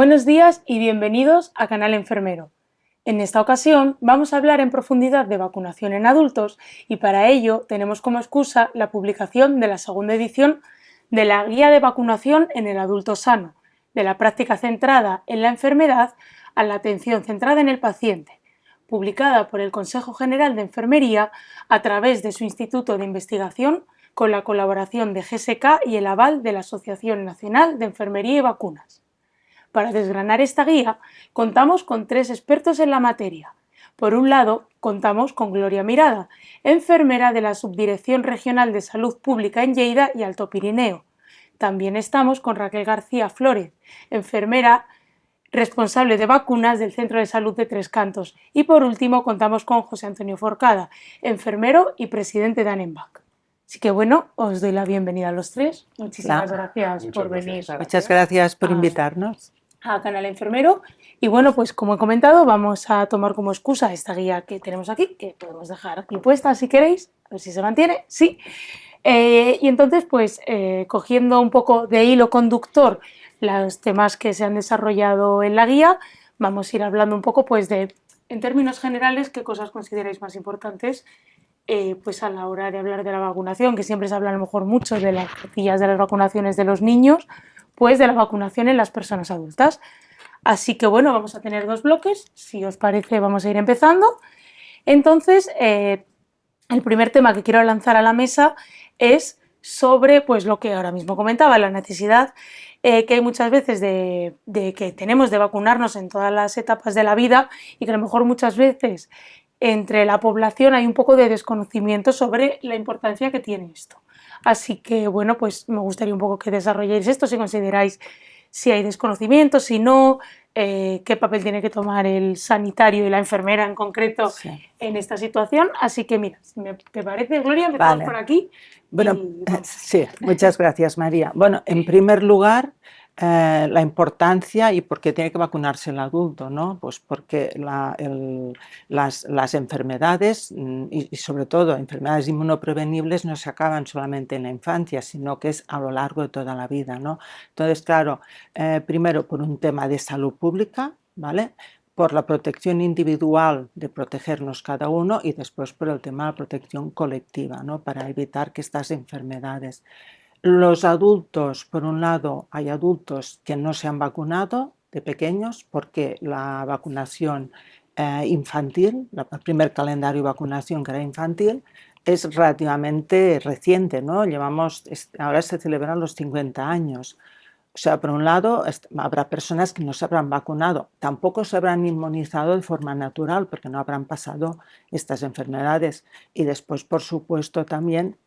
Buenos días y bienvenidos a Canal Enfermero. En esta ocasión vamos a hablar en profundidad de vacunación en adultos y para ello tenemos como excusa la publicación de la segunda edición de la Guía de Vacunación en el Adulto Sano, de la práctica centrada en la enfermedad a la atención centrada en el paciente, publicada por el Consejo General de Enfermería a través de su Instituto de Investigación con la colaboración de GSK y el aval de la Asociación Nacional de Enfermería y Vacunas. Para desgranar esta guía, contamos con tres expertos en la materia. Por un lado, contamos con Gloria Mirada, enfermera de la Subdirección Regional de Salud Pública en Lleida y Alto Pirineo. También estamos con Raquel García Flórez, enfermera responsable de vacunas del Centro de Salud de Tres Cantos. Y por último, contamos con José Antonio Forcada, enfermero y presidente de ANEMVAC. Así que bueno, os doy la bienvenida a los tres. Muchísimas gracias por venir. Muchas gracias por invitarnos a Canal Enfermero. Y bueno, pues como he comentado, vamos a tomar como excusa esta guía que tenemos aquí, que podemos dejar aquí puesta si queréis, a ver si se mantiene, sí. Y entonces, pues cogiendo un poco de hilo conductor los temas que se han desarrollado en la guía, vamos a ir hablando un poco, pues en términos generales, qué cosas consideráis más importantes pues a la hora de hablar de la vacunación, que siempre se habla a lo mejor mucho de las cotillas de las vacunaciones de los niños, pues de la vacunación en las personas adultas. Así que bueno, vamos a tener dos bloques, si os parece vamos a ir empezando. Entonces, el primer tema que quiero lanzar a la mesa es sobre pues lo que ahora mismo comentaba, la necesidad que hay muchas veces de que tenemos de vacunarnos en todas las etapas de la vida y que a lo mejor muchas veces entre la población hay un poco de desconocimiento sobre la importancia que tiene esto. Así que, bueno, pues me gustaría un poco que desarrolléis esto, si consideráis si hay desconocimiento, si no, qué papel tiene que tomar el sanitario y la enfermera en concreto en esta situación. Así que, mira, si te parece, Gloria, empezamos por aquí. Bueno, sí, muchas gracias, María. Bueno, en primer lugar, la importancia y por qué tiene que vacunarse el adulto, ¿no? Pues porque las enfermedades y sobre todo enfermedades inmunoprevenibles no se acaban solamente en la infancia, sino que es a lo largo de toda la vida, ¿no? Entonces, claro, primero por un tema de salud pública, ¿vale?, por la protección individual de protegernos cada uno y después por el tema de la protección colectiva, ¿no?, para evitar que estas enfermedades. Los adultos, por un lado, hay adultos que no se han vacunado de pequeños porque la vacunación infantil, el primer calendario de vacunación que era infantil, es relativamente reciente, ¿no? Ahora se celebran los 50 años. O sea, por un lado, habrá personas que no se habrán vacunado, tampoco se habrán inmunizado de forma natural porque no habrán pasado estas enfermedades. Y después, por supuesto, también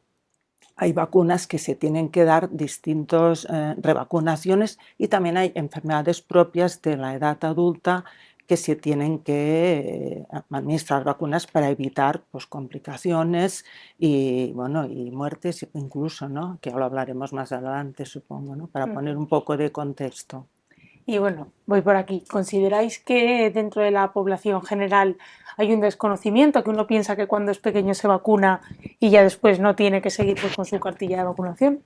hay vacunas que se tienen que dar distintas revacunaciones y también hay enfermedades propias de la edad adulta que se tienen que administrar vacunas para evitar pues, complicaciones y, bueno, y muertes incluso, ¿no?, que lo hablaremos más adelante, supongo, ¿no?, para poner un poco de contexto. Y bueno, voy por aquí. ¿Consideráis que dentro de la población general hay un desconocimiento, que uno piensa que cuando es pequeño se vacuna y ya después no tiene que seguir pues, con su cartilla de vacunación?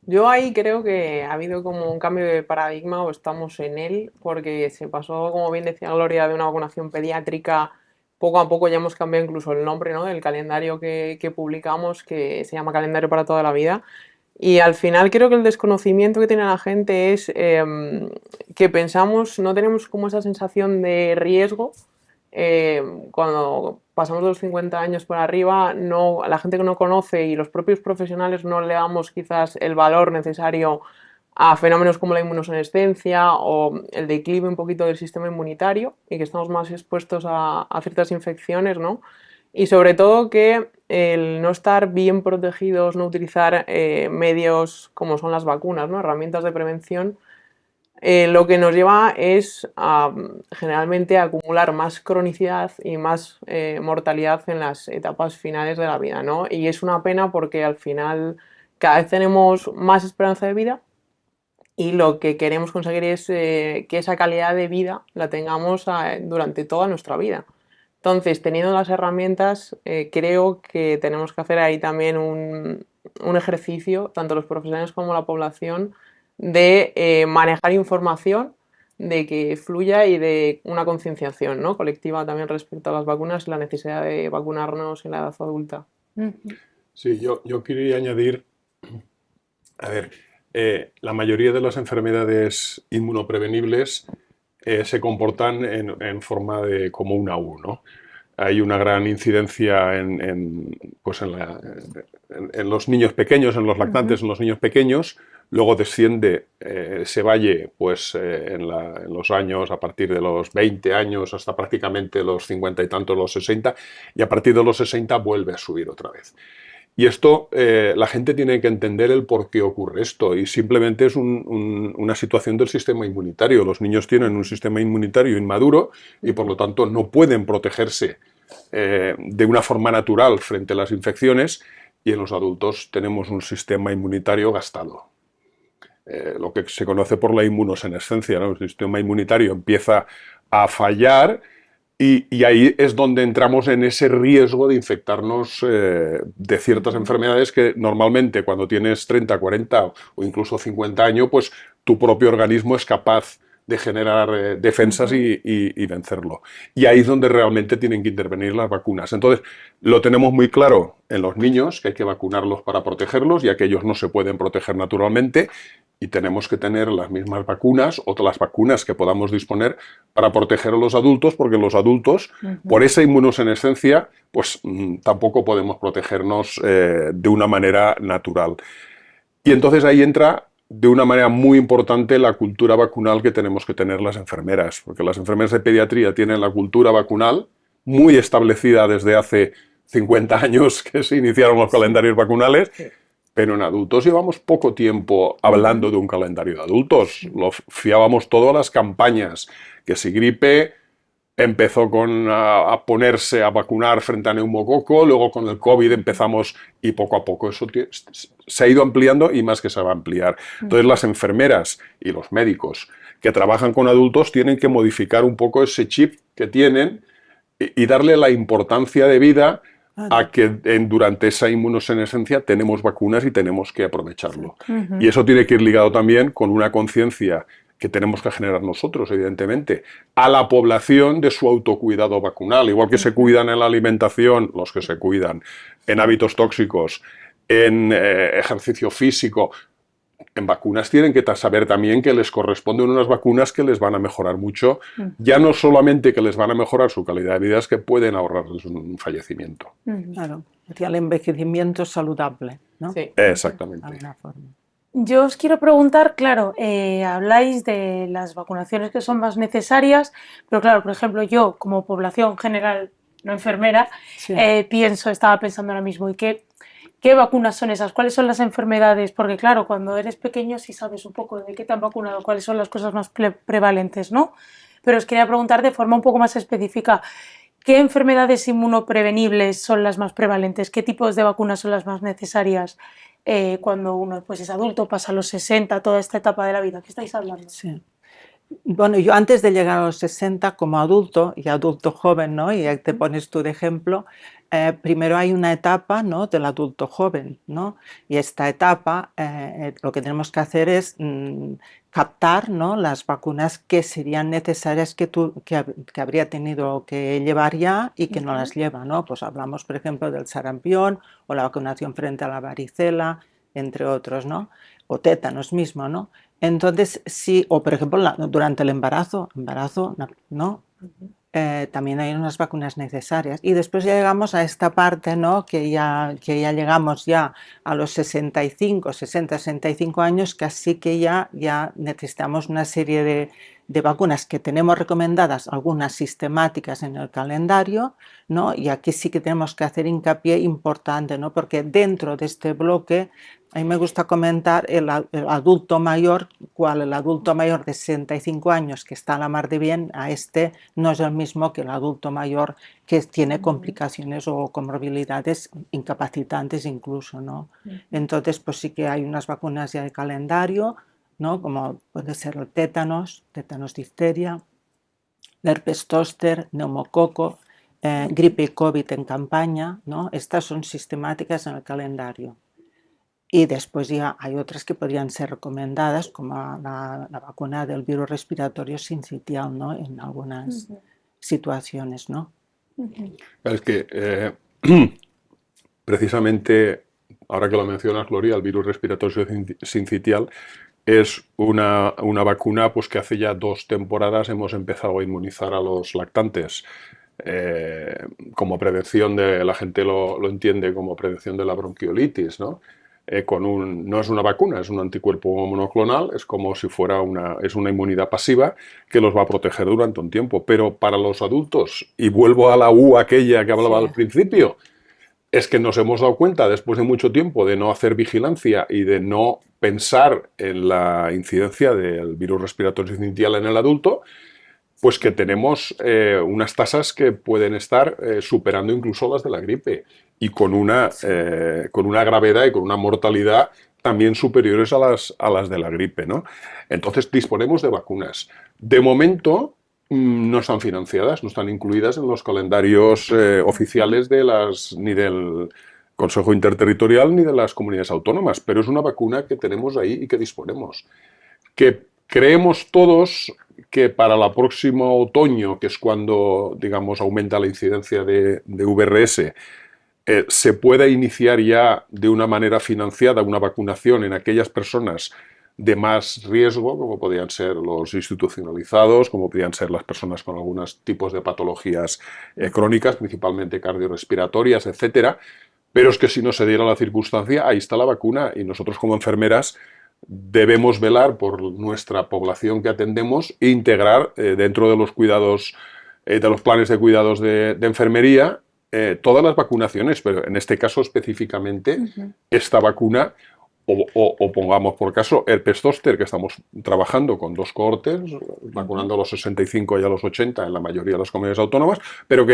Yo ahí creo que ha habido como un cambio de paradigma o estamos en él, porque se pasó, como bien decía Gloria, de una vacunación pediátrica, poco a poco ya hemos cambiado incluso el nombre, ¿no?, del calendario que publicamos, que se llama Calendario para toda la vida. Y al final creo que el desconocimiento que tiene la gente es que pensamos, no tenemos como esa sensación de riesgo. Cuando pasamos de los 50 años por arriba, no, la gente que no conoce y los propios profesionales no le damos quizás el valor necesario a fenómenos como la inmunosenescencia o el declive un poquito del sistema inmunitario y que estamos más expuestos a ciertas infecciones, ¿no? Y sobre todo que el no estar bien protegidos, no utilizar medios como son las vacunas, ¿no?, herramientas de prevención, lo que nos lleva es generalmente a acumular más cronicidad y más mortalidad en las etapas finales de la vida, ¿no? Y es una pena porque al final cada vez tenemos más esperanza de vida y lo que queremos conseguir es que esa calidad de vida la tengamos durante toda nuestra vida. Entonces, teniendo las herramientas, creo que tenemos que hacer ahí también un ejercicio, tanto los profesionales como la población, de manejar información, de que fluya y de una concienciación, ¿no?, colectiva también respecto a las vacunas y la necesidad de vacunarnos en la edad adulta. Sí, yo quería añadir, a ver, la mayoría de las enfermedades inmunoprevenibles se comportan en forma de como una U, ¿no? Hay una gran incidencia pues en los niños pequeños, en los lactantes, en los niños pequeños, luego desciende ese valle pues, en los años, a partir de los 20 años hasta prácticamente los 50 y tantos, los 60, y a partir de los 60 vuelve a subir otra vez. Y esto, la gente tiene que entender el por qué ocurre esto, y simplemente es una situación del sistema inmunitario. Los niños tienen un sistema inmunitario inmaduro y por lo tanto no pueden protegerse de una forma natural frente a las infecciones, y en los adultos tenemos un sistema inmunitario gastado. Lo que se conoce por la inmunosenescencia, ¿no? El sistema inmunitario empieza a fallar. Y ahí es donde entramos en ese riesgo de infectarnos de ciertas enfermedades que normalmente cuando tienes 30, 40 o incluso 50 años, pues tu propio organismo es capaz de generar defensas y vencerlo. Y ahí es donde realmente tienen que intervenir las vacunas. Entonces, lo tenemos muy claro en los niños, que hay que vacunarlos para protegerlos, ya que ellos no se pueden proteger naturalmente, y tenemos que tener las mismas vacunas o las vacunas que podamos disponer para proteger a los adultos, porque los adultos, por esa inmunosenescencia, pues tampoco podemos protegernos de una manera natural. Y entonces ahí entra de una manera muy importante la cultura vacunal que tenemos que tener las enfermeras, porque las enfermeras de pediatría tienen la cultura vacunal muy establecida desde hace 50 años que se iniciaron los calendarios vacunales, pero en adultos llevamos poco tiempo hablando de un calendario de adultos. Lo fiábamos todo a las campañas, que si gripe empezó a ponerse a vacunar frente a neumococo, luego con el COVID empezamos y poco a poco eso se ha ido ampliando y más que se va a ampliar. Entonces las enfermeras y los médicos que trabajan con adultos tienen que modificar un poco ese chip que tienen y darle la importancia de vida a que durante esa inmunosenescencia tenemos vacunas y tenemos que aprovecharlo. Y eso tiene que ir ligado también con una conciencia que tenemos que generar nosotros, evidentemente, a la población de su autocuidado vacunal. Igual que se cuidan en la alimentación, los que se cuidan, en hábitos tóxicos, en ejercicio físico, en vacunas tienen que saber también que les corresponden unas vacunas que les van a mejorar mucho, ya no solamente que les van a mejorar su calidad de vida, es que pueden ahorrarles un fallecimiento. Claro, hacia el envejecimiento saludable, ¿no? Sí. Exactamente. De alguna forma. Yo os quiero preguntar, claro, habláis de las vacunaciones que son más necesarias, pero claro, por ejemplo, yo como población general, no enfermera, Sí. estaba pensando ahora mismo, ¿y qué vacunas son esas? ¿Cuáles son las enfermedades? Porque claro, cuando eres pequeño sí sabes un poco de qué te han vacunado, cuáles son las cosas más prevalentes, ¿no? Pero os quería preguntar de forma un poco más específica, ¿qué enfermedades inmunoprevenibles son las más prevalentes? ¿Qué tipos de vacunas son las más necesarias cuando uno pues, es adulto, pasa a los 60, toda esta etapa de la vida? ¿Qué estáis hablando? Sí. Bueno, yo antes de llegar a los 60 como adulto y adulto joven, ¿no? Y ahí te pones tú de ejemplo, primero hay una etapa, ¿no?, del adulto joven, ¿no? Y esta etapa lo que tenemos que hacer es captar, ¿no?, las vacunas que serían necesarias que habría tenido que llevar ya y que no las lleva, ¿no? Pues hablamos, por ejemplo, del sarampión o la vacunación frente a la varicela, entre otros, ¿no? O tétanos mismo, ¿no? Entonces, sí, o por ejemplo, durante el embarazo, ¿no? También hay unas vacunas necesarias. Y después ya llegamos a esta parte, ¿no?, que ya llegamos ya a los 60, 65 años, que así que ya necesitamos una serie de vacunas que tenemos recomendadas, algunas sistemáticas en el calendario, ¿no? Y aquí sí que tenemos que hacer hincapié importante, ¿no? Porque dentro de este bloque, a mí me gusta comentar el adulto mayor, el adulto mayor de 65 años que está a la mar de bien, a este no es el mismo que el adulto mayor que tiene complicaciones o comorbilidades incapacitantes incluso, ¿no? Entonces, pues sí que hay unas vacunas ya de calendario, ¿no?, como puede ser el tétanos, difteria, el herpes zóster, neumococo, gripe y COVID en campaña, ¿no? Estas son sistemáticas en el calendario. Y después ya hay otras que podrían ser recomendadas, como la vacuna del virus respiratorio sincitial, ¿no? En algunas situaciones, ¿no? Es que precisamente, ahora que lo mencionas, Gloria, el virus respiratorio sincitial es una vacuna pues, que hace ya 2 temporadas hemos empezado a inmunizar a los lactantes. Como prevención la gente lo entiende como prevención de la bronquiolitis, ¿no? No es una vacuna, es un anticuerpo monoclonal, es como si fuera es una inmunidad pasiva que los va a proteger durante un tiempo. Pero para los adultos, y vuelvo a la U aquella que hablaba al principio, es que nos hemos dado cuenta después de mucho tiempo de no hacer vigilancia y de no pensar en la incidencia del virus respiratorio sincitial en el adulto, pues que tenemos unas tasas que pueden estar superando incluso las de la gripe y con una gravedad y con una mortalidad también superiores a las de la gripe, ¿no? Entonces disponemos de vacunas. De momento no están financiadas, no están incluidas en los calendarios oficiales ni del Consejo Interterritorial ni de las comunidades autónomas, pero es una vacuna que tenemos ahí y que disponemos. Que creemos todos que para el próximo otoño, que es cuando, digamos, aumenta la incidencia de VRS, se pueda iniciar ya de una manera financiada una vacunación en aquellas personas de más riesgo, como podrían ser los institucionalizados, como podrían ser las personas con algunos tipos de patologías crónicas, principalmente cardiorrespiratorias, etcétera. Pero es que si no se diera la circunstancia, ahí está la vacuna y nosotros como enfermeras debemos velar por nuestra población que atendemos e integrar dentro de los cuidados, de los planes de cuidados de enfermería, todas las vacunaciones, pero en este caso específicamente esta vacuna, o pongamos por caso herpes zóster, que estamos trabajando con 2 cohortes, vacunando a los 65 y a los 80 en la mayoría de las comunidades autónomas, pero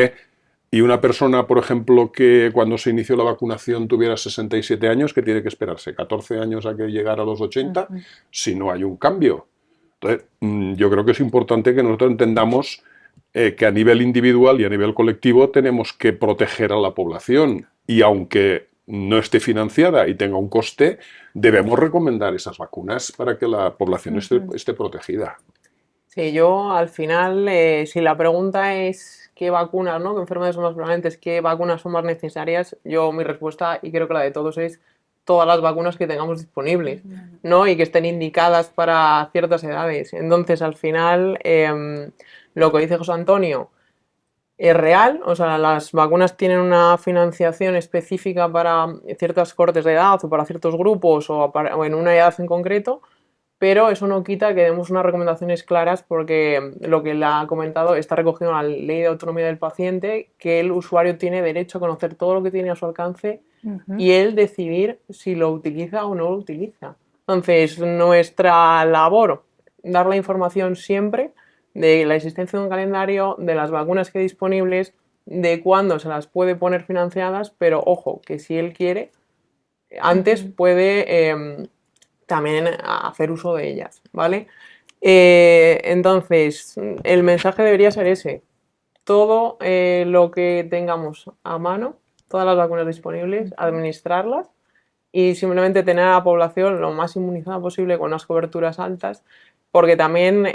y una persona, por ejemplo, que cuando se inició la vacunación tuviera 67 años, que tiene que esperarse 14 años a que llegara a los 80, si no hay un cambio. Entonces, yo creo que es importante que nosotros entendamos que a nivel individual y a nivel colectivo tenemos que proteger a la población. Y aunque no esté financiada y tenga un coste, debemos recomendar esas vacunas para que la población esté protegida. Sí, yo al final, si la pregunta es qué vacunas, ¿no? ¿Qué enfermedades son más prevalentes? ¿Qué vacunas son más necesarias? Mi respuesta, y creo que la de todos, es todas las vacunas que tengamos disponibles, ¿no? Y que estén indicadas para ciertas edades. Entonces, al final, lo que dice José Antonio es real, o sea, las vacunas tienen una financiación específica para ciertas cortes de edad o para ciertos grupos o en una edad en concreto, pero eso no quita que demos unas recomendaciones claras porque lo que él ha comentado está recogido en la Ley de Autonomía del Paciente, que el usuario tiene derecho a conocer todo lo que tiene a su alcance y él decidir si lo utiliza o no lo utiliza. Entonces, nuestra labor, dar la información siempre de la existencia de un calendario, de las vacunas que hay disponibles, de cuándo se las puede poner financiadas, pero ojo, que si él quiere, antes puede también hacer uso de ellas, ¿vale? Entonces, el mensaje debería ser ese. Todo lo que tengamos a mano, todas las vacunas disponibles, administrarlas y simplemente tener a la población lo más inmunizada posible con unas coberturas altas, porque también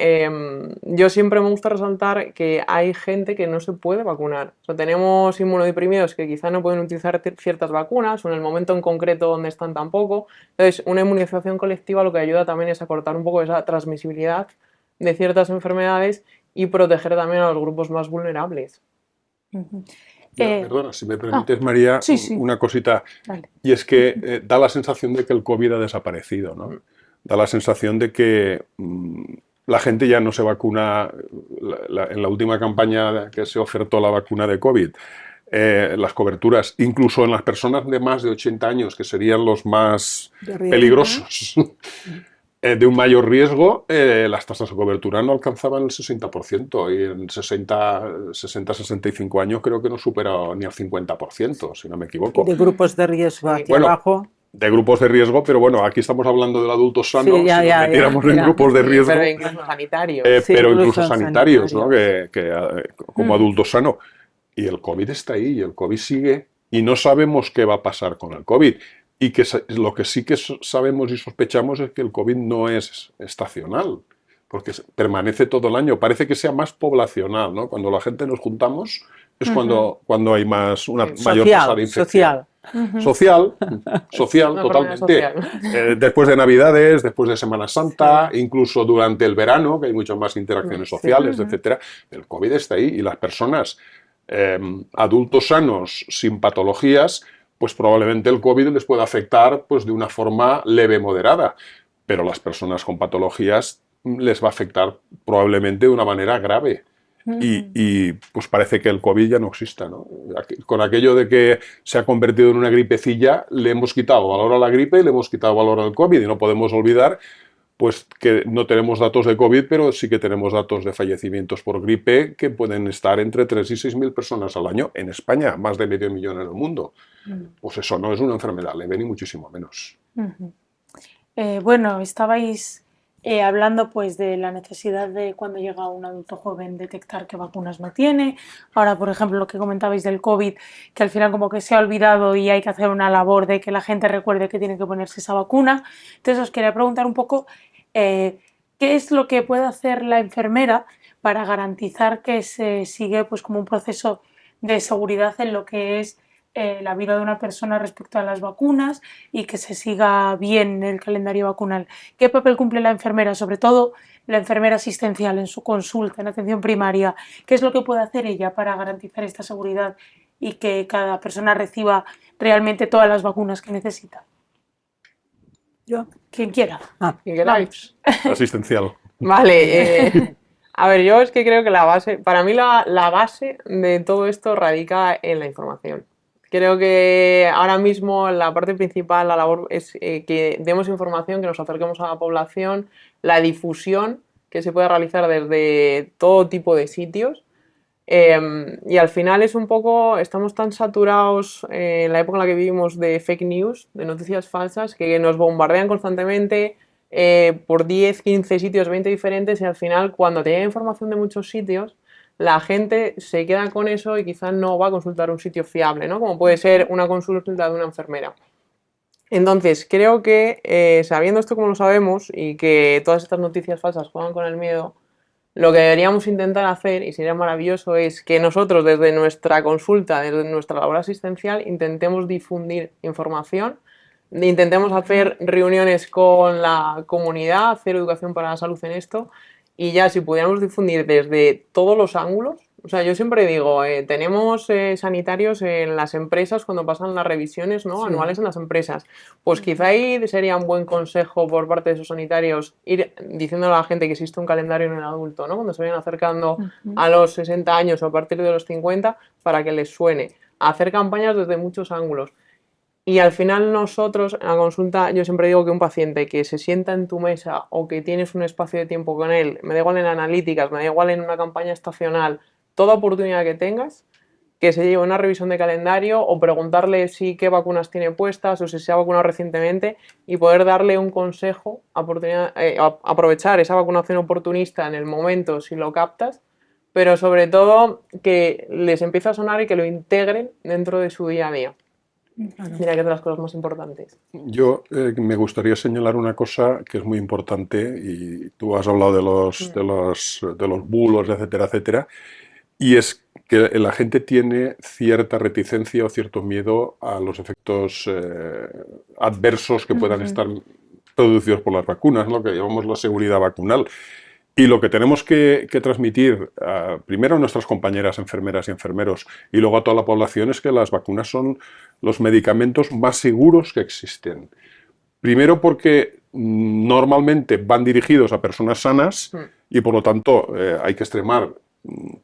yo siempre me gusta resaltar que hay gente que no se puede vacunar. O sea, tenemos inmunodeprimidos que quizá no pueden utilizar ciertas vacunas o en el momento en concreto donde están tampoco. Entonces, una inmunización colectiva lo que ayuda también es a cortar un poco esa transmisibilidad de ciertas enfermedades y proteger también a los grupos más vulnerables. Perdona, si me permites, María, una cosita. Dale. Y es que da la sensación de que el COVID ha desaparecido, ¿no? Da la sensación de que la gente ya no se vacuna. En la última campaña que se ofertó la vacuna de COVID, las coberturas, incluso en las personas de más de 80 años, que serían los más peligrosos, de un mayor riesgo, las tasas de cobertura no alcanzaban el 60% y en 60-65 años creo que no supera ni el 50%, si no me equivoco. De grupos de riesgo hacia abajo. De grupos de riesgo, pero bueno, aquí estamos hablando del adulto sano, sí, ya, si nos metiéramos en grupos de riesgo. Pero incluso sanitarios. Pero incluso sanitarios, ¿no? Como adulto sano. Y el COVID está ahí, y el COVID sigue, y no sabemos qué va a pasar con el COVID. y que lo que sí que sabemos y sospechamos es que el COVID no es estacional, porque permanece todo el año. Parece que sea más poblacional, ¿no? Cuando la gente nos juntamos es cuando hay una mayor tasa de infección. Social, Una totalmente. social. Después de Navidades, después de Semana Santa, incluso durante el verano, que hay muchas más interacciones sociales, etcétera. El COVID está ahí y las personas, adultos sanos, sin patologías, pues probablemente el COVID les pueda afectar pues, de una forma leve, moderada. Pero las personas con patologías les va a afectar probablemente de una manera grave. Y pues parece que el COVID ya no exista, ¿no? Con aquello de que se ha convertido en una gripecilla, le hemos quitado valor a la gripe y le hemos quitado valor al COVID. Y no podemos olvidar pues, que no tenemos datos de COVID, pero sí que tenemos datos de fallecimientos por gripe que pueden estar entre 3 y 6.000 personas al año en España, más de 500.000 en el mundo. Pues eso no es una enfermedad leve, ni muchísimo menos. Bueno, estabais hablando pues de la necesidad de cuando llega un adulto joven detectar qué vacunas no tiene. Ahora, por ejemplo, lo que comentabais del COVID, que al final como que se ha olvidado y hay que hacer una labor de que la gente recuerde que tiene que ponerse esa vacuna. Entonces os quería preguntar un poco qué es lo que puede hacer la enfermera para garantizar que se sigue pues como un proceso de seguridad en lo que es la vida de una persona respecto a las vacunas y que se siga bien el calendario vacunal. ¿Qué papel cumple la enfermera, sobre todo la enfermera asistencial en su consulta, en atención primaria? ¿Qué es lo que puede hacer ella para garantizar esta seguridad y que cada persona reciba realmente todas las vacunas que necesita? Yo. Quien quiera. ¿Qué queráis? Asistencial. Vale, a ver, yo es que creo que la base, para mí la base de todo esto radica en la información. Creo que ahora mismo la parte principal, la labor es que demos información, que nos acerquemos a la población, la difusión que se puede realizar desde todo tipo de sitios. Y al final es un poco, estamos tan saturados en la época en la que vivimos de fake news, de noticias falsas, que nos bombardean constantemente por 10, 15 sitios, 20 diferentes, y al final cuando te llega información de muchos sitios, la gente se queda con eso y quizás no va a consultar un sitio fiable, ¿no? Como puede ser una consulta de una enfermera. Entonces, creo que sabiendo esto como lo sabemos y que todas estas noticias falsas juegan con el miedo, lo que deberíamos intentar hacer, y sería maravilloso, es que nosotros desde nuestra consulta, desde nuestra labor asistencial, intentemos difundir información, intentemos hacer reuniones con la comunidad, hacer educación para la salud en esto, y ya si pudiéramos difundir desde todos los ángulos. O sea, yo siempre digo, tenemos sanitarios en las empresas cuando pasan las revisiones, ¿no? Anuales en las empresas. Pues quizá ahí sería un buen consejo por parte de esos sanitarios ir diciéndole a la gente que existe un calendario en el adulto, ¿no? Cuando se vayan acercando a los 60 años o a partir de los 50, para que les suene. Hacer campañas desde muchos ángulos. Y al final nosotros en la consulta, yo siempre digo que un paciente que se sienta en tu mesa o que tienes un espacio de tiempo con él, me da igual en analíticas, me da igual en una campaña estacional, toda oportunidad que tengas, que se lleve una revisión de calendario o preguntarle si qué vacunas tiene puestas o si se ha vacunado recientemente y poder darle un consejo, aprovechar esa vacunación oportunista en el momento si lo captas, pero sobre todo que les empiece a sonar y que lo integren dentro de su día a día. Mira que es de las cosas más importantes. Yo me gustaría señalar una cosa que es muy importante, y tú has hablado de los bulos, etcétera, etcétera, y es que la gente tiene cierta reticencia o cierto miedo a los efectos adversos que puedan estar producidos por las vacunas, lo que llamamos la seguridad vacunal. Y lo que tenemos que transmitir primero a nuestras compañeras enfermeras y enfermeros y luego a toda la población es que las vacunas son los medicamentos más seguros que existen. Primero porque normalmente van dirigidos a personas sanas y por lo tanto hay que extremar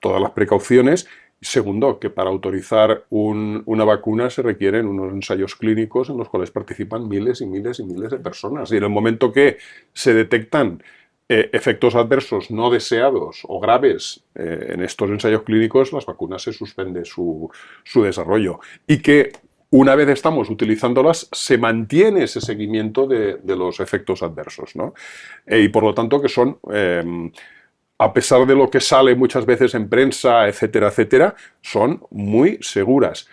todas las precauciones. Segundo, que para autorizar una vacuna se requieren unos ensayos clínicos en los cuales participan miles y miles y miles de personas. Y en el momento que se detectan efectos adversos no deseados o graves en estos ensayos clínicos, las vacunas se suspende su desarrollo. Y que una vez estamos utilizándolas, se mantiene ese seguimiento de los efectos adversos, ¿no? Y por lo tanto que son, a pesar de lo que sale muchas veces en prensa, etcétera, etcétera, son muy seguras.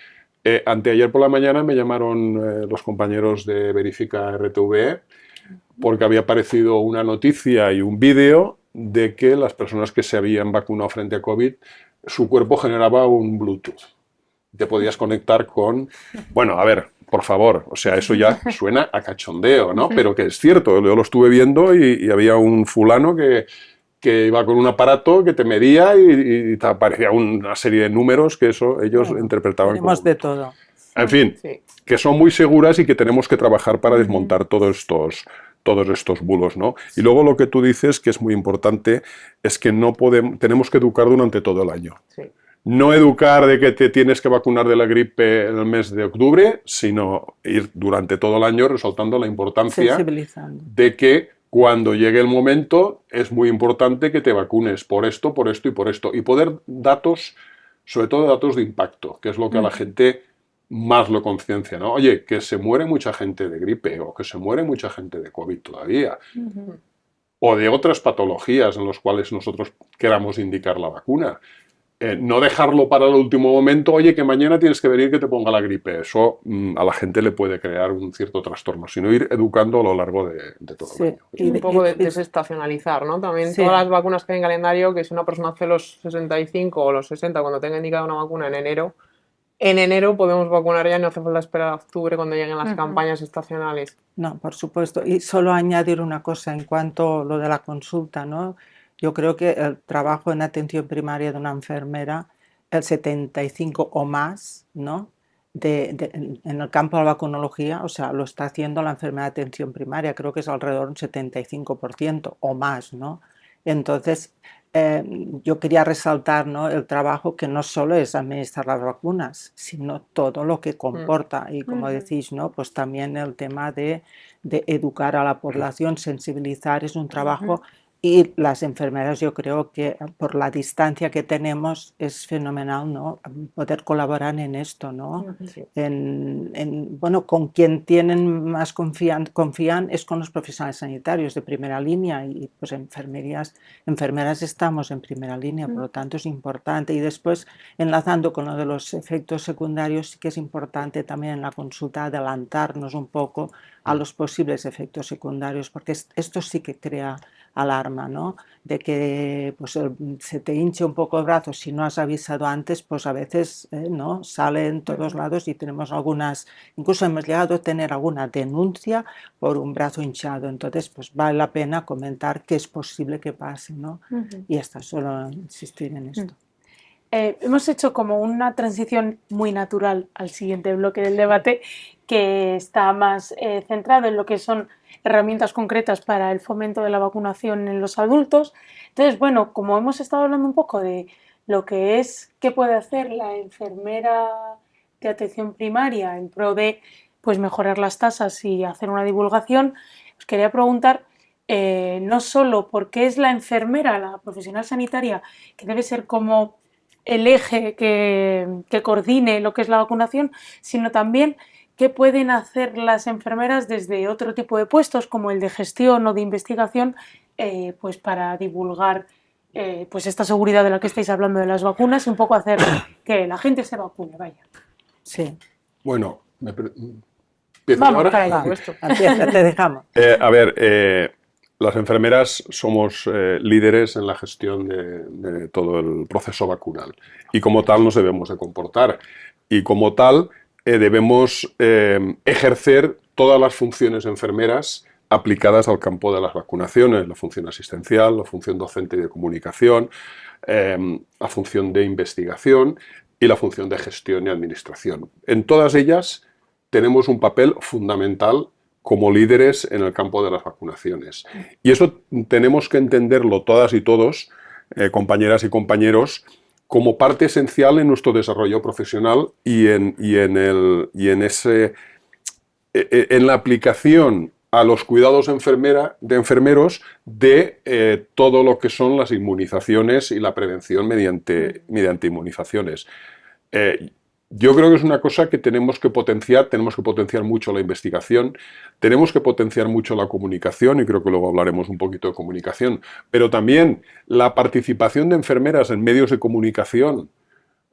Anteayer por la mañana me llamaron los compañeros de Verifica RTV porque había aparecido una noticia y un vídeo de que las personas que se habían vacunado frente a COVID, su cuerpo generaba un Bluetooth. Te podías conectar con... Bueno, a ver, por favor, o sea, eso ya suena a cachondeo, ¿no? Pero que es cierto, yo lo estuve viendo y había un fulano que iba con un aparato que te medía y te aparecía una serie de números que eso ellos interpretaban como... Tenemos de todo. En fin, Sí. que son muy seguras y que tenemos que trabajar para desmontar todos estos bulos, ¿no? Y luego lo que tú dices, que es muy importante, es que tenemos que educar durante todo el año. Sí. No educar de que te tienes que vacunar de la gripe en el mes de octubre, sino ir durante todo el año resaltando la importancia Sensibilizando. de que cuando llegue el momento es muy importante que te vacunes por esto y por esto. Y poder datos, sobre todo datos de impacto, que es lo que a la gente más lo conciencia, ¿no? Oye, que se muere mucha gente de gripe o que se muere mucha gente de COVID todavía. O de otras patologías en las cuales nosotros queramos indicar la vacuna. No dejarlo para el último momento, oye, que mañana tienes que venir que te ponga la gripe. Eso a la gente le puede crear un cierto trastorno, sino ir educando a lo largo de todo el año. Y un poco desestacionalizar, ¿no? También Sí. todas las vacunas que hay en calendario, que si una persona hace los 65 o los 60 cuando tenga indicada una vacuna en enero podemos vacunar ya, no hace falta esperar a octubre cuando lleguen las campañas estacionales. No, por supuesto. Y solo añadir una cosa en cuanto a lo de la consulta, ¿no? Yo creo que el trabajo en atención primaria de una enfermera, el 75 o más, ¿no? En el campo de la vacunología, o sea, lo está haciendo la enfermera de atención primaria, creo que es alrededor de un 75% o más, ¿no? Entonces, yo quería resaltar, ¿no?, el trabajo que no solo es administrar las vacunas, sino todo lo que comporta. Y como decís, ¿no?, pues también el tema de educar a la población, sensibilizar, es un trabajo. Y las enfermeras, yo creo que por la distancia que tenemos es fenomenal, ¿no?, poder colaborar en esto, ¿no? Sí. Bueno, con quien tienen más confían es con los profesionales sanitarios de primera línea y pues enfermeras estamos en primera línea, por lo tanto es importante. Y después, enlazando con lo de los efectos secundarios, sí que es importante también en la consulta adelantarnos un poco a los posibles efectos secundarios, porque esto sí que crea alarma, ¿no? De que pues, se te hinche un poco el brazo si no has avisado antes, pues a veces ¿no?, sale en todos lados y tenemos algunas, incluso hemos llegado a tener alguna denuncia por un brazo hinchado, entonces pues vale la pena comentar que es posible que pase, ¿no? Y hasta solo insistir en esto. Hemos hecho como una transición muy natural al siguiente bloque del debate, que está más centrado en lo que son herramientas concretas para el fomento de la vacunación en los adultos. Entonces, bueno, como hemos estado hablando un poco de lo que es, qué puede hacer la enfermera de atención primaria en pro de pues, mejorar las tasas y hacer una divulgación, os quería preguntar no solo por qué es la enfermera, la profesional sanitaria, que debe ser como el eje que coordine lo que es la vacunación, sino también qué pueden hacer las enfermeras desde otro tipo de puestos, como el de gestión o de investigación, pues para divulgar pues esta seguridad de la que estáis hablando de las vacunas y un poco hacer que la gente se vacune, vaya. Sí. Bueno, Vamos, ahora. para ello. Empieza, te dejamos. A ver, las enfermeras somos líderes en la gestión de todo el proceso vacunal y como tal nos debemos de comportar y como tal debemos ejercer todas las funciones enfermeras aplicadas al campo de las vacunaciones, la función asistencial, la función docente y de comunicación, la función de investigación y la función de gestión y administración. En todas ellas tenemos un papel fundamental como líderes en el campo de las vacunaciones. Y eso tenemos que entenderlo todas y todos, compañeras y compañeros, como parte esencial en nuestro desarrollo profesional y en la aplicación a los cuidados de enfermeros de todo lo que son las inmunizaciones y la prevención mediante inmunizaciones. Yo creo que es una cosa que tenemos que potenciar mucho la investigación, tenemos que potenciar mucho la comunicación, y creo que luego hablaremos un poquito de comunicación, pero también la participación de enfermeras en medios de comunicación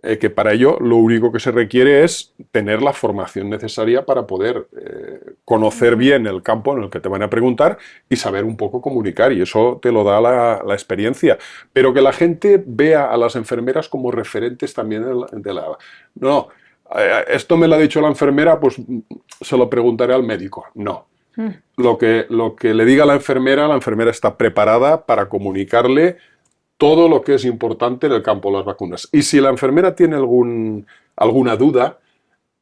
que para ello lo único que se requiere es tener la formación necesaria para poder conocer bien el campo en el que te van a preguntar y saber un poco comunicar, y eso te lo da la experiencia. Pero que la gente vea a las enfermeras como referentes también de la... No, esto me lo ha dicho la enfermera, pues se lo preguntaré al médico. No. Lo que le diga a la enfermera está preparada para comunicarle todo lo que es importante en el campo de las vacunas. Y si la enfermera tiene alguna duda,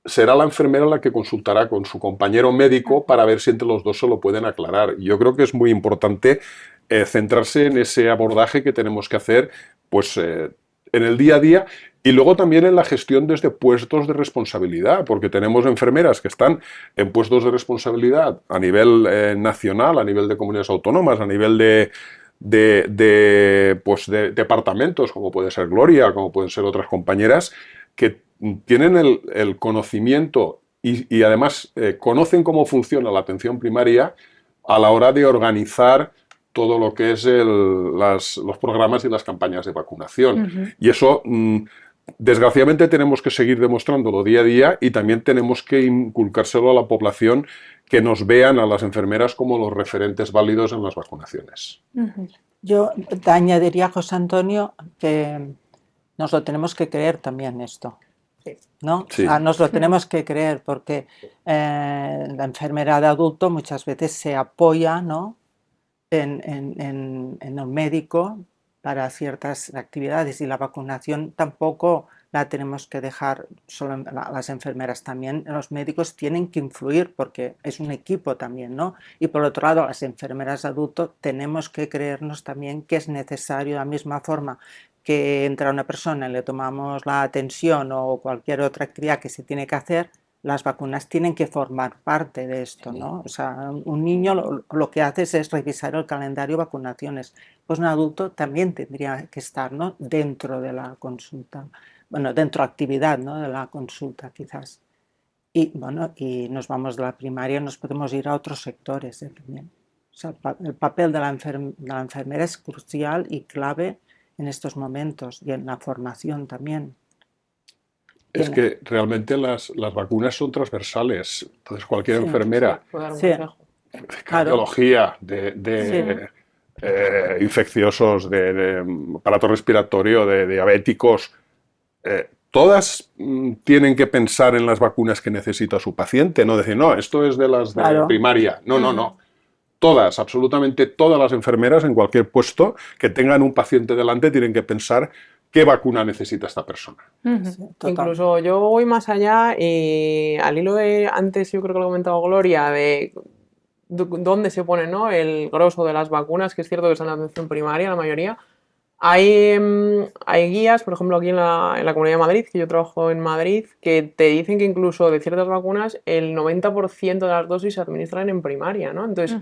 será la enfermera la que consultará con su compañero médico para ver si entre los dos se lo pueden aclarar. Yo creo que es muy importante centrarse en ese abordaje que tenemos que hacer pues, en el día a día, y luego también en la gestión desde puestos de responsabilidad, porque tenemos enfermeras que están en puestos de responsabilidad a nivel nacional, a nivel de comunidades autónomas, a nivel de departamentos, como puede ser Gloria, como pueden ser otras compañeras, que tienen el conocimiento y además conocen cómo funciona la atención primaria a la hora de organizar todo lo que es los programas y las campañas de vacunación. Y eso, desgraciadamente, tenemos que seguir demostrándolo día a día, y también tenemos que inculcárselo a la población, que nos vean a las enfermeras como los referentes válidos en las vacunaciones. Yo te añadiría, José Antonio, que nos lo tenemos que creer también esto, ¿no? Sí. O sea, nos lo tenemos que creer, porque la enfermera de adulto muchas veces se apoya, ¿no?, en el médico para ciertas actividades, y la vacunación tampoco la tenemos que dejar solo en las enfermeras, también los médicos tienen que influir, porque es un equipo también, ¿no? Y por otro lado, las enfermeras de adulto tenemos que creernos también que es necesario, de la misma forma que entra una persona y le tomamos la atención o cualquier otra actividad que se tiene que hacer, las vacunas tienen que formar parte de esto, ¿no? O sea, un niño lo que hace es revisar el calendario de vacunaciones, pues un adulto también tendría que estar, ¿no?, dentro de la consulta, bueno, dentro de la actividad, ¿no?, de la consulta quizás. Y bueno, y nos vamos de la primaria, nos podemos ir a otros sectores también. O sea, el papel de la enfermera es crucial y clave en estos momentos, y en la formación también. Es que realmente las vacunas son transversales. Entonces cualquier enfermera de cardiología, de infecciosos, de aparato respiratorio, de diabéticos, todas tienen que pensar en las vacunas que necesita su paciente, no decir, no, esto es de las de primaria. No, no, no. Todas, absolutamente todas las enfermeras en cualquier puesto que tengan un paciente delante tienen que pensar qué vacuna necesita esta persona. Incluso yo voy más allá, y al hilo de, antes yo creo que lo ha comentado Gloria, de dónde se pone, ¿no?, el grosso de las vacunas, que es cierto que están en la atención primaria la mayoría. Hay guías, por ejemplo, aquí en la Comunidad de Madrid, que yo trabajo en Madrid, que te dicen que incluso de ciertas vacunas el 90% de las dosis se administran en primaria, ¿no? Entonces,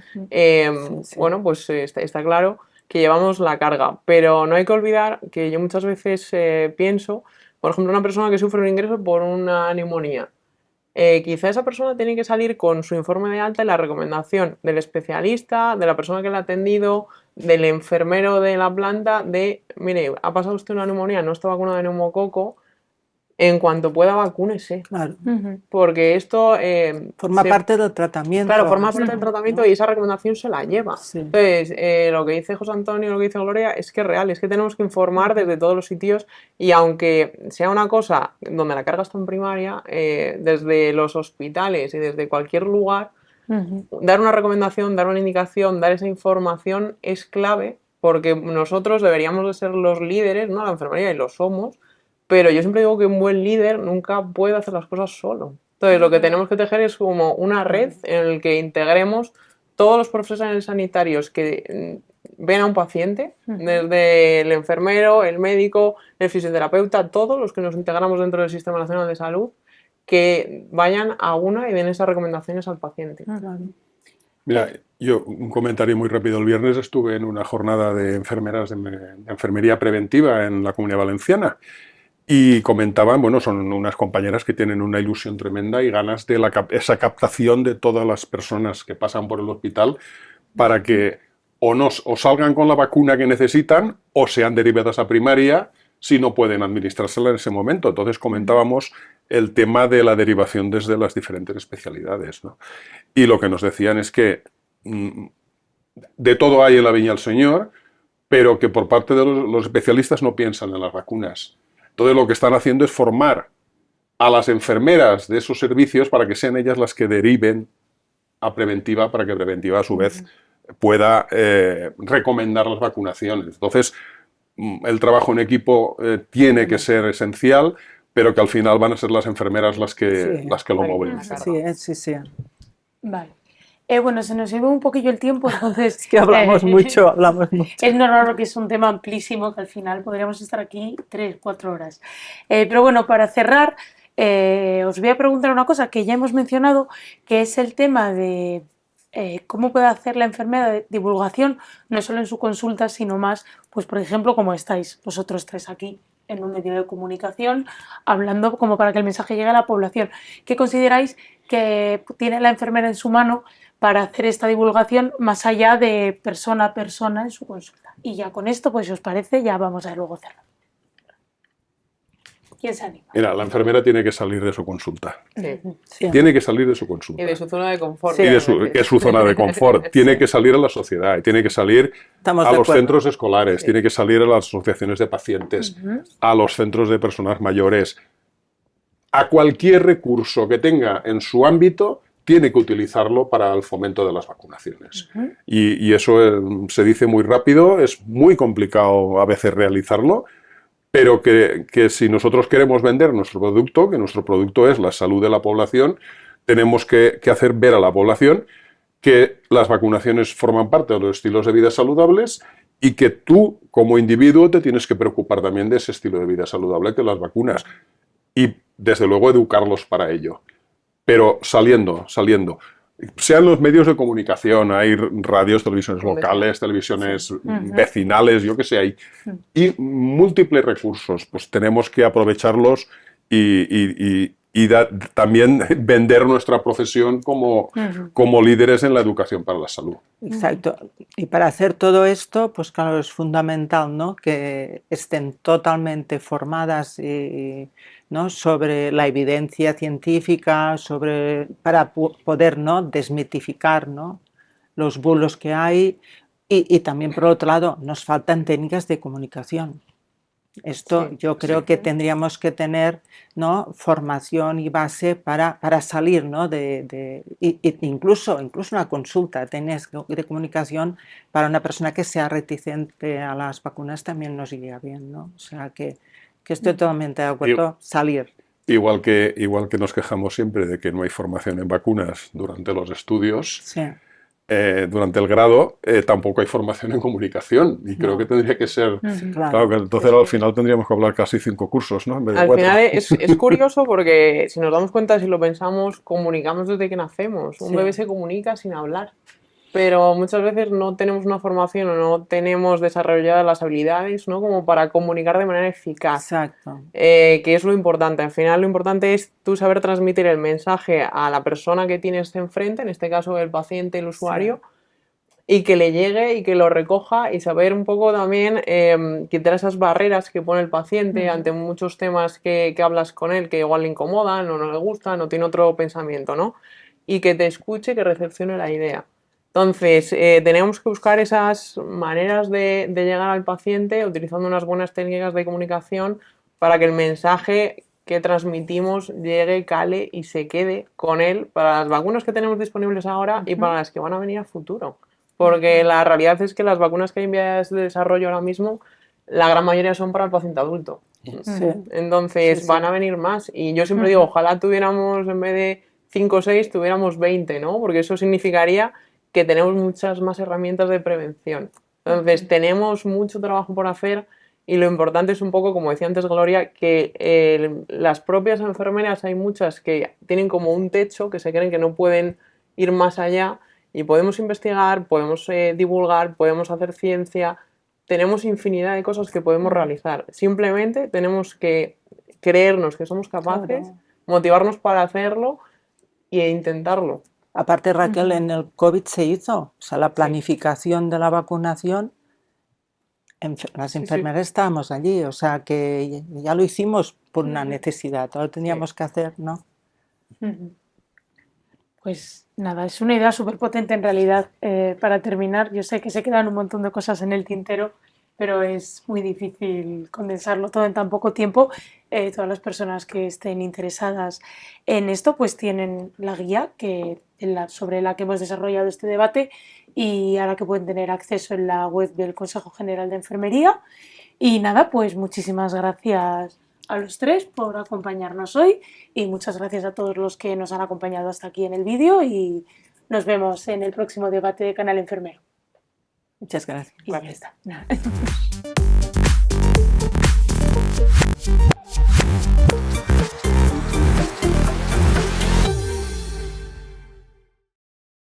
bueno, pues está claro que llevamos la carga, pero no hay que olvidar que yo muchas veces pienso, por ejemplo, una persona que sufre un ingreso por una neumonía. Quizá esa persona tiene que salir con su informe de alta y la recomendación del especialista, de la persona que le ha atendido, del enfermero de la planta, de, mire, ha pasado usted una neumonía, no está vacunado de neumococo, en cuanto pueda vacúnese. Claro. Porque esto... forma parte del tratamiento. Claro, forma parte del tratamiento, y esa recomendación se la lleva. Sí. Entonces, lo que dice José Antonio, lo que dice Gloria, es que es real, es que tenemos que informar desde todos los sitios, y aunque sea una cosa donde la carga está en primaria, desde los hospitales y desde cualquier lugar, dar una recomendación, dar una indicación, dar esa información es clave, porque nosotros deberíamos de ser los líderes, ¿no?, la enfermería, y lo somos, pero yo siempre digo que un buen líder nunca puede hacer las cosas solo. Entonces, lo que tenemos que tejer es como una red en la que integremos todos los profesionales sanitarios que ven a un paciente, desde el enfermero, el médico, el fisioterapeuta, todos los que nos integramos dentro del Sistema Nacional de Salud, que vayan a una y den esas recomendaciones al paciente. Mira, yo un comentario muy rápido. El viernes estuve en una jornada de enfermeras de enfermería preventiva en la Comunidad Valenciana, y comentaban, bueno, son unas compañeras que tienen una ilusión tremenda y ganas de esa captación de todas las personas que pasan por el hospital, para que o salgan con la vacuna que necesitan, o sean derivadas a primaria si no pueden administrársela en ese momento. Entonces comentábamos el tema de la derivación desde las diferentes especialidades, ¿no? Y lo que nos decían es que de todo hay en la viña del Señor, pero que por parte de los especialistas no piensan en las vacunas. Entonces lo que están haciendo es formar a las enfermeras de esos servicios para que sean ellas las que deriven a preventiva, para que preventiva a su vez pueda recomendar las vacunaciones. Entonces, el trabajo en equipo tiene que ser esencial, pero que al final van a ser las enfermeras las que lo mueven. Sí. Vale. Bueno, se nos lleva un poquillo el tiempo, entonces... Es que hablamos mucho. Es normal porque es un tema amplísimo que al final podríamos estar aquí 3-4 horas. Pero bueno, para cerrar, os voy a preguntar una cosa que ya hemos mencionado, que es el tema de cómo puede hacer la enfermera de divulgación, no solo en su consulta, sino más, pues por ejemplo, como estáis vosotros tres aquí en un medio de comunicación, hablando como para que el mensaje llegue a la población. ¿Qué consideráis que tiene la enfermera en su mano para hacer esta divulgación más allá de persona a persona en su consulta? Y ya con esto, pues si os parece, ya vamos a luego cerrar. ¿Quién se anima? Mira, la enfermera tiene que salir de su consulta. Sí. Tiene que salir de su consulta. Y de su zona de confort. Y que es su zona de confort. Tiene que salir a la sociedad, tiene que salir a los centros escolares, tiene que salir a las asociaciones de pacientes, a los centros de personas mayores. A cualquier recurso que tenga en su ámbito, tiene que utilizarlo para el fomento de las vacunaciones. Y eso se dice muy rápido, es muy complicado a veces realizarlo, pero que si nosotros queremos vender nuestro producto, que nuestro producto es la salud de la población, tenemos que hacer ver a la población que las vacunaciones forman parte de los estilos de vida saludables y que tú, como individuo, te tienes que preocupar también de ese estilo de vida saludable que las vacunas. Y, desde luego, educarlos para ello. Pero saliendo. Sean los medios de comunicación, hay radios, televisiones locales, televisiones vecinales, yo qué sé, hay y múltiples recursos, pues tenemos que aprovecharlos y también vender nuestra profesión como líderes en la educación para la salud. Exacto. Y para hacer todo esto, pues claro, es fundamental, ¿no?, que estén totalmente formadas ¿no?, sobre la evidencia científica, para poder, ¿no?, desmitificar, ¿no?, los bulos que hay y también, por otro lado, nos faltan técnicas de comunicación. Esto yo creo que tendríamos que tener, ¿no?, formación y base para salir, ¿no?, incluso una consulta, técnicas de comunicación para una persona que sea reticente a las vacunas también nos iría bien, ¿no? O sea que estoy totalmente de acuerdo, salir. Igual que nos quejamos siempre de que no hay formación en vacunas durante los estudios, durante el grado, tampoco hay formación en comunicación. Y creo que tendría que ser... Claro, que entonces al final tendríamos que hablar casi 5 cursos, ¿no?, en vez de 4. Al final es curioso porque, si nos damos cuenta, si lo pensamos, comunicamos desde que nacemos. Un bebé se comunica sin hablar. Pero muchas veces no tenemos una formación o no tenemos desarrolladas las habilidades, ¿no?, como para comunicar de manera eficaz. Exacto. Que es lo importante. Al final lo importante es tú saber transmitir el mensaje a la persona que tienes enfrente, en este caso el paciente, el usuario, y que le llegue y que lo recoja y saber un poco también quitar esas barreras que pone el paciente ante muchos temas que hablas con él que igual le incomodan o no le gustan o tiene otro pensamiento, ¿no? Y que te escuche, que recepcione la idea. Entonces, tenemos que buscar esas maneras de llegar al paciente utilizando unas buenas técnicas de comunicación para que el mensaje que transmitimos llegue, cale y se quede con él para las vacunas que tenemos disponibles ahora y para las que van a venir a futuro. Porque la realidad es que las vacunas que hay en vías de desarrollo ahora mismo, la gran mayoría son para el paciente adulto. Entonces, van a venir más. Y yo siempre digo, ojalá tuviéramos, en vez de 5 o 6, tuviéramos 20, ¿no? Porque eso significaría que tenemos muchas más herramientas de prevención. Entonces, tenemos mucho trabajo por hacer y lo importante es un poco, como decía antes Gloria, que las propias enfermeras hay muchas que tienen como un techo, que se creen que no pueden ir más allá y podemos investigar, podemos divulgar, podemos hacer ciencia, tenemos infinidad de cosas que podemos realizar. Simplemente tenemos que creernos que somos capaces, motivarnos para hacerlo e intentarlo. Aparte, Raquel, en el COVID se hizo, o sea, la planificación de la vacunación las Sí, sí. enfermeras estábamos allí, o sea que ya lo hicimos por una Ujú. necesidad, lo teníamos que hacer, ¿no? Ujú. Pues nada, es una idea súper potente en realidad. Para terminar, yo sé que se quedan un montón de cosas en el tintero, pero es muy difícil condensarlo todo en tan poco tiempo. Todas las personas que estén interesadas en esto, pues tienen la guía sobre la que hemos desarrollado este debate y a la que pueden tener acceso en la web del Consejo General de Enfermería. Y nada, pues muchísimas gracias a los tres por acompañarnos hoy y muchas gracias a todos los que nos han acompañado hasta aquí en el vídeo y nos vemos en el próximo debate de Canal Enfermero. Muchas gracias. Y ya está.